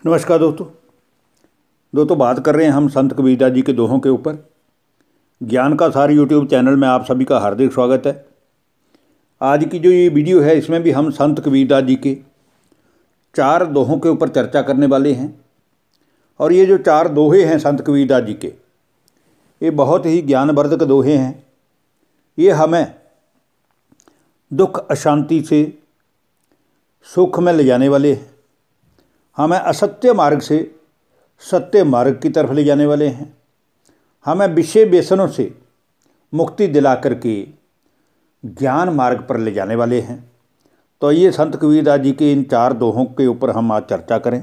नमस्कार दोस्तों बात कर रहे हैं हम संत कबीरदास जी के दोहों के ऊपर। ज्ञान का सार यूट्यूब चैनल में आप सभी का हार्दिक स्वागत है। आज की जो ये वीडियो है इसमें भी हम संत कबीरदास जी के 4 दोहों के ऊपर चर्चा करने वाले हैं। और ये जो 4 दोहे हैं संत कबीरदास जी के, ये बहुत ही ज्ञानवर्धक दोहे हैं। ये हमें दुख अशांति से सुख में ले जाने वाले हैं, हमें असत्य मार्ग से सत्य मार्ग की तरफ ले जाने वाले हैं, हमें विषय व्यसनों से मुक्ति दिला करके ज्ञान मार्ग पर ले जाने वाले हैं। तो ये संत कबीरदास जी के इन 4 दोहों के ऊपर हम आज चर्चा करें।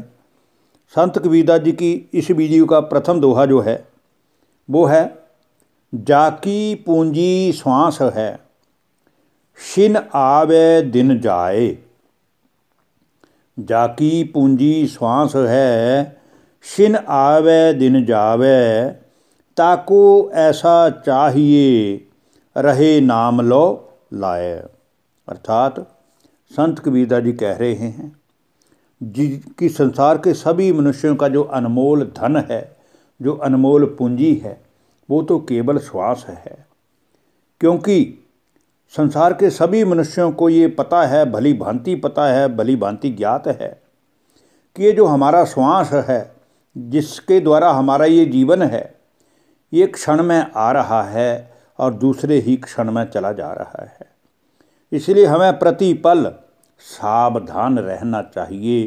संत कबीरदास जी की इस वीडियो का प्रथम दोहा जो है वो है, जाकी पूंजी श्वास है, शिन आवे दिन जाए। जाकी पूंजी श्वास है, शिन आवे दिन जावे। ताको ऐसा चाहिए, रहे नाम लो लाए। अर्थात संत कबीरदास जी कह रहे हैं कि संसार के सभी मनुष्यों का जो अनमोल धन है, जो अनमोल पूंजी है, वो तो केवल श्वास है। क्योंकि संसार के सभी मनुष्यों को ये पता है, भली भांति पता है, भली भांति ज्ञात है कि ये जो हमारा श्वास है, जिसके द्वारा हमारा ये जीवन है, ये क्षण में आ रहा है और दूसरे ही क्षण में चला जा रहा है। इसलिए हमें प्रतिपल सावधान रहना चाहिए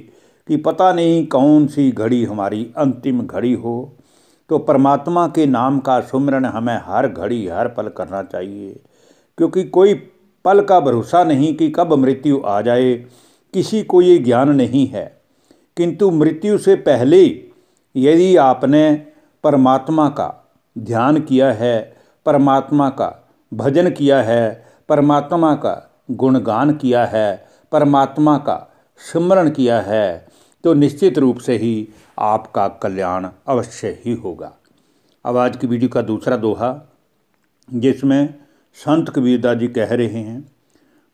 कि पता नहीं कौन सी घड़ी हमारी अंतिम घड़ी हो। तो परमात्मा के नाम का सुमिरन हमें हर घड़ी हर पल करना चाहिए, क्योंकि कोई पल का भरोसा नहीं कि कब मृत्यु आ जाए, किसी को ये ज्ञान नहीं है। किंतु मृत्यु से पहले यदि आपने परमात्मा का ध्यान किया है, परमात्मा का भजन किया है, परमात्मा का गुणगान किया है, परमात्मा का स्मरण किया है, तो निश्चित रूप से ही आपका कल्याण अवश्य ही होगा। अब आज की वीडियो का दूसरा दोहा, जिसमें संत कबीरदास जी कह रहे हैं,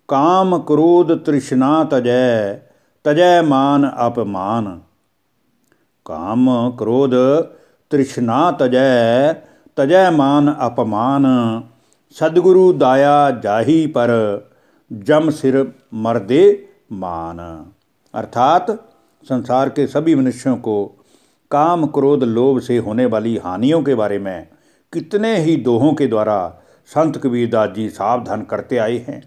काम क्रोध तृष्णा तजय, तजय मान अपमान। काम क्रोध तृष्णा तजय, तजय मान अपमान। सद्गुरु दाया जाही पर, जम सिर मर्दे मान। अर्थात संसार के सभी मनुष्यों को काम क्रोध लोभ से होने वाली हानियों के बारे में कितने ही दोहों के द्वारा संत कबीरदास जी सावधान करते आए हैं।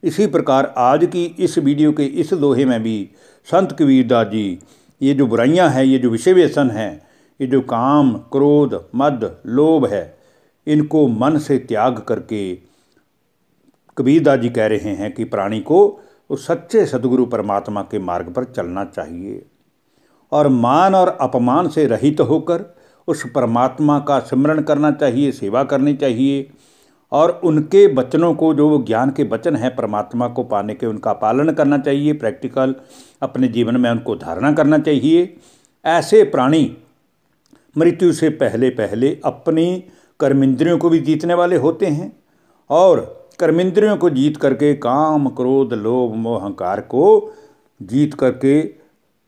इसी प्रकार आज की इस वीडियो के इस दोहे में भी संत कबीरदास जी ये जो बुराइयां हैं, ये जो विषय व्यसन हैं, ये जो काम क्रोध मद लोभ है, इनको मन से त्याग करके कबीरदास जी कह रहे हैं कि प्राणी को उस सच्चे सद्गुरु परमात्मा के मार्ग पर चलना चाहिए और मान और अपमान से रहित होकर उस परमात्मा का स्मरण करना चाहिए, सेवा करनी चाहिए और उनके वचनों को, जो ज्ञान के वचन हैं परमात्मा को पाने के, उनका पालन करना चाहिए। प्रैक्टिकल अपने जीवन में उनको धारणा करना चाहिए। ऐसे प्राणी मृत्यु से पहले पहले अपनी कर्मेंद्रियों को भी जीतने वाले होते हैं और कर्मेंद्रियों को जीत करके काम क्रोध लोभ मोह अहंकार को जीत करके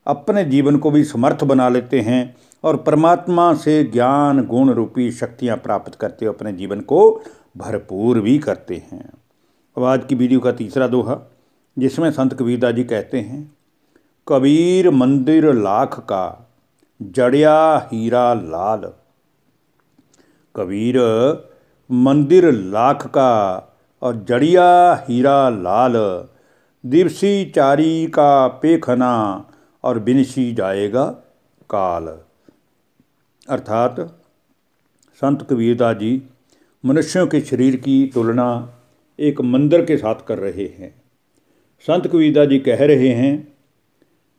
अपने जीवन को भी समर्थ बना लेते हैं और परमात्मा से ज्ञान गुण रूपी शक्तियाँ प्राप्त करते हुए अपने जीवन को भरपूर भी करते हैं। अब आज की वीडियो का तीसरा दोहा, जिसमें संत कबीरदास जी कहते हैं, कबीर मंदिर लाख का, जड़िया हीरा लाल। कबीर मंदिर लाख का और जड़िया हीरा लाल। दिवसी चारी का पेखना और बिनसी जाएगा काल। अर्थात संत कबीरदास जी मनुष्यों के शरीर की तुलना एक मंदिर के साथ कर रहे हैं। संत कबीरदास जी कह रहे हैं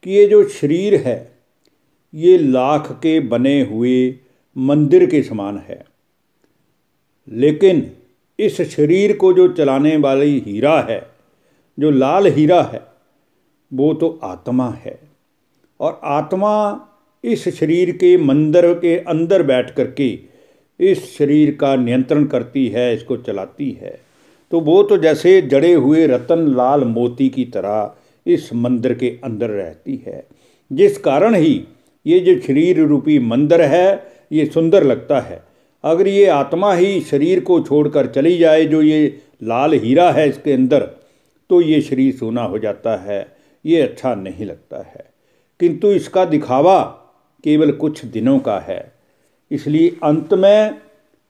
कि ये जो शरीर है, ये लाख के बने हुए मंदिर के समान है, लेकिन इस शरीर को जो चलाने वाली हीरा है, जो लाल हीरा है, वो तो आत्मा है। और आत्मा इस शरीर के मंदिर के अंदर बैठ करके इस शरीर का नियंत्रण करती है, इसको चलाती है। तो वो तो जैसे जड़े हुए रतन लाल मोती की तरह इस मंदिर के अंदर रहती है, जिस कारण ही ये जो शरीर रूपी मंदिर है ये सुंदर लगता है। अगर ये आत्मा ही शरीर को छोड़कर चली जाए, जो ये लाल हीरा है इसके अंदर, तो ये शरीर सोना हो जाता है, ये अच्छा नहीं लगता है। किंतु इसका दिखावा केवल कुछ दिनों का है, इसलिए अंत में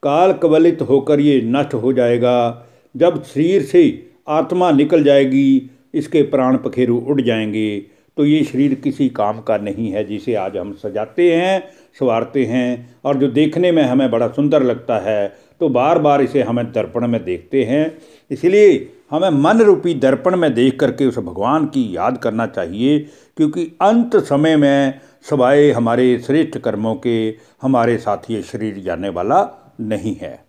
काल कवलित होकर ये नष्ट हो जाएगा। जब शरीर से आत्मा निकल जाएगी, इसके प्राण पखेरु उड़ जाएंगे, तो ये शरीर किसी काम का नहीं है, जिसे आज हम सजाते हैं, संवारते हैं, और जो देखने में हमें बड़ा सुंदर लगता है, तो बार बार इसे हमें दर्पण में देखते हैं। इसलिए हमें मन रूपी दर्पण में देख करके उस भगवान की याद करना चाहिए, क्योंकि अंत समय में सवाए हमारे श्रेष्ठ कर्मों के हमारे साथ ये शरीर जाने वाला नहीं है।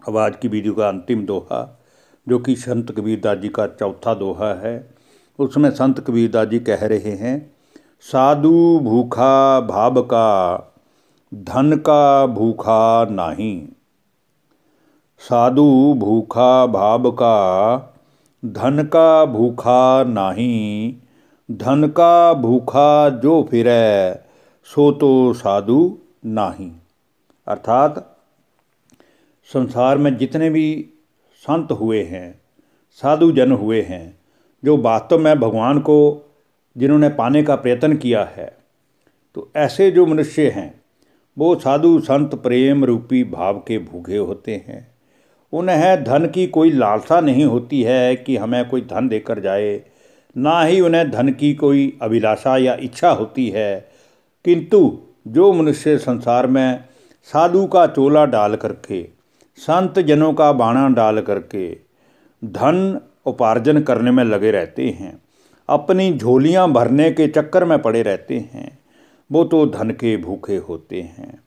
अब आज की वीडियो का अंतिम दोहा, जो कि संत कबीरदास जी का चौथा दोहा है, उसमें संत कबीरदास जी कह रहे हैं, साधु भूखा भाव का, धन का भूखा नाही। साधु भूखा भाव का, धन का भूखा नाही। धन का भूखा जो फिरै, सो तो साधु नाही। अर्थात संसार में जितने भी संत हुए हैं, साधु जन हुए हैं, जो वास्तव में भगवान को जिन्होंने पाने का प्रयत्न किया है, तो ऐसे जो मनुष्य हैं वो साधु संत प्रेम रूपी भाव के भूखे होते हैं। उन्हें धन की कोई लालसा नहीं होती है कि हमें कोई धन देकर जाए, ना ही उन्हें धन की कोई अभिलाषा या इच्छा होती है। किंतु जो मनुष्य संसार में साधु का चोला डाल करके, संत जनों का बाणा डाल करके धन उपार्जन करने में लगे रहते हैं, अपनी झोलियां भरने के चक्कर में पड़े रहते हैं, वो तो धन के भूखे होते हैं।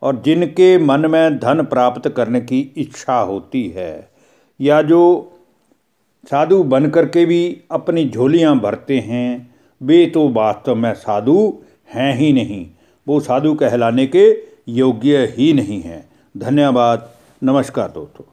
और जिनके मन में धन प्राप्त करने की इच्छा होती है, या जो साधु बन करके भी अपनी झोलियां भरते हैं, वे तो वास्तव में साधु हैं ही नहीं, वो साधु कहलाने के योग्य ही नहीं हैं। धन्यवाद। नमस्कार दोस्तों।